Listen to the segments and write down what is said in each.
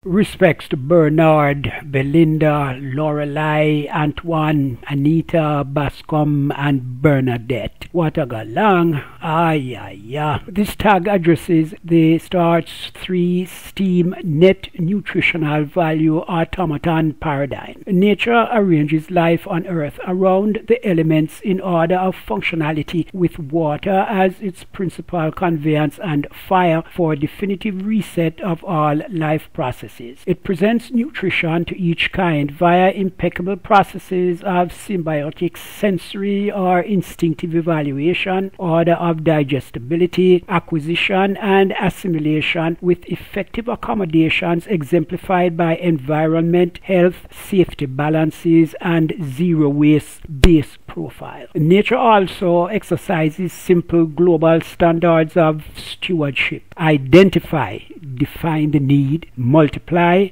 Respects to Bernard, Belinda, Lorelei, Antoine, Anita, Bascom, and Bernadette. What a galang. This tag addresses the Start3Steam net nutritional value automaton paradigm. Nature arranges life on Earth around the elements in order of functionality, with water as its principal conveyance and fire for definitive reset of all life processes. It presents nutrition to each kind via impeccable processes of symbiotic sensory or instinctive evaluation, order of digestibility, acquisition, and assimilation, with effective accommodations exemplified by environment, health, safety balances, and zero waste base profile. Nature also exercises simple global standards of stewardship. Identify, define the need, multiply,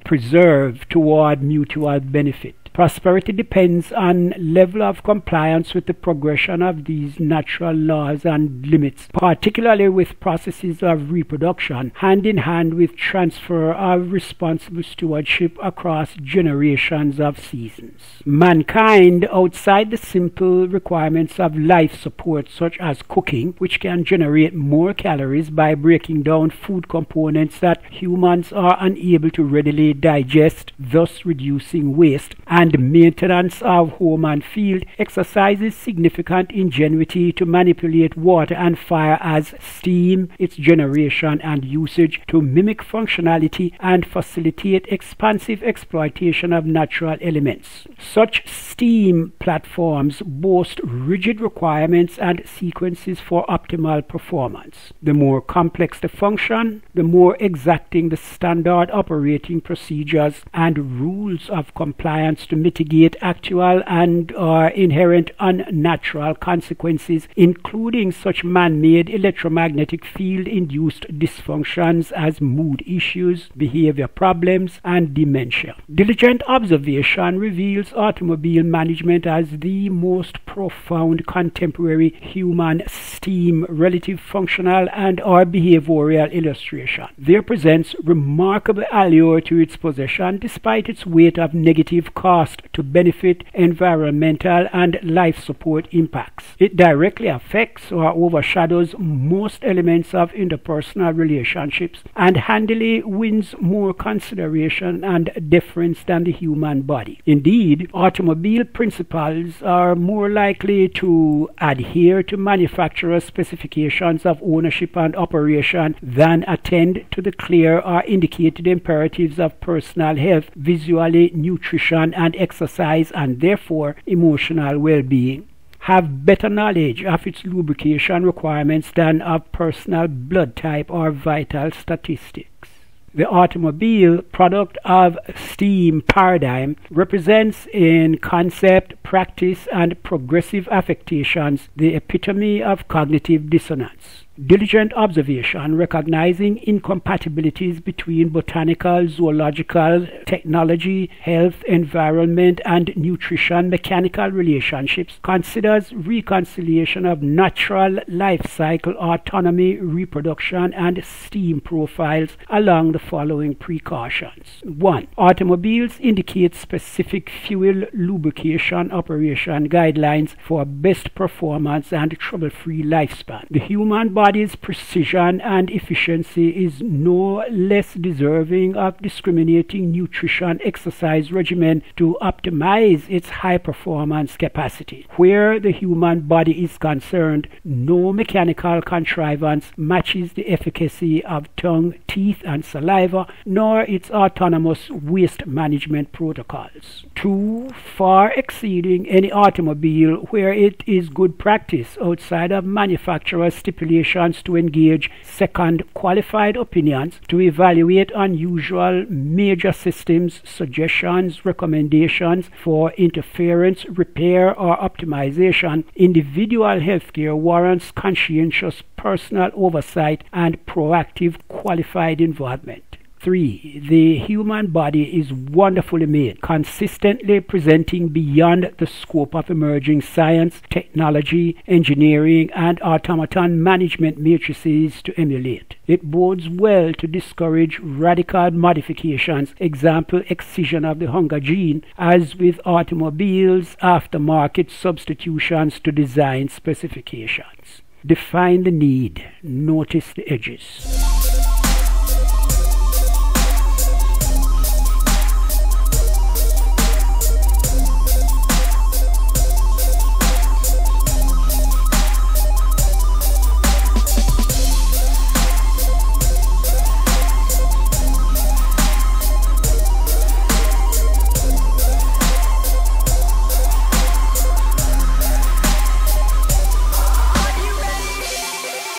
preserve toward mutual benefit. Prosperity depends on level of compliance with the progression of these natural laws and limits, particularly with processes of reproduction, hand in hand with transfer of responsible stewardship across generations of seasons. Mankind, outside the simple requirements of life support such as cooking, which can generate more calories by breaking down food components that humans are unable to readily digest, thus reducing waste, and maintenance of home and field, exercises significant ingenuity to manipulate water and fire as steam, its generation and usage, to mimic functionality and facilitate expansive exploitation of natural elements. Such steam platforms boast rigid requirements and sequences for optimal performance. The more complex the function, the more exacting the standard operating procedures and rules of compliance to mitigate actual and or inherent unnatural consequences, including such man-made electromagnetic field-induced dysfunctions as mood issues, behavior problems, and dementia. Diligent observation reveals automobile management as the most profound contemporary human STEAM relative functional and or behavioral illustration. There presents remarkable allure to its possession despite its weight of negative cost to benefit environmental and life support impacts. It directly affects or overshadows most elements of interpersonal relationships and handily wins more consideration and deference than the human body. Indeed, automobile principals are more likely to adhere to manufacturer specifications of ownership and operation than attend to the clear or indicated imperatives of personal health, visually, nutrition, and exercise, and therefore emotional well-being, have better knowledge of its lubrication requirements than of personal blood type or vital statistics. The automobile product of STEAM paradigm represents in concept, practice, and progressive affectations the epitome of cognitive dissonance. Diligent observation, recognizing incompatibilities between botanical, zoological, technology, health, environment, and nutrition mechanical relationships, considers reconciliation of natural life cycle autonomy, reproduction, and STEAM profiles along the following precautions. 1. Automobiles indicate specific fuel lubrication operation guidelines for best performance and trouble-free lifespan. The human body's precision and efficiency is no less deserving of discriminating nutrition exercise regimen to optimize its high performance capacity. Where the human body is concerned, no mechanical contrivance matches the efficacy of tongue, teeth, and saliva, nor its autonomous waste management protocols. 2. Far exceeding any automobile where it is good practice outside of manufacturer stipulations to engage second qualified opinions to evaluate unusual major systems, suggestions, recommendations for interference, repair, or optimization. Individual healthcare warrants conscientious personal oversight and proactive qualified involvement. 3. The human body is wonderfully made, consistently presenting beyond the scope of emerging science, technology, engineering, and automaton management matrices to emulate. It bodes well to discourage radical modifications, example excision of the hunger gene, as with automobiles, aftermarket substitutions to design specifications. Define the need, notice the edges.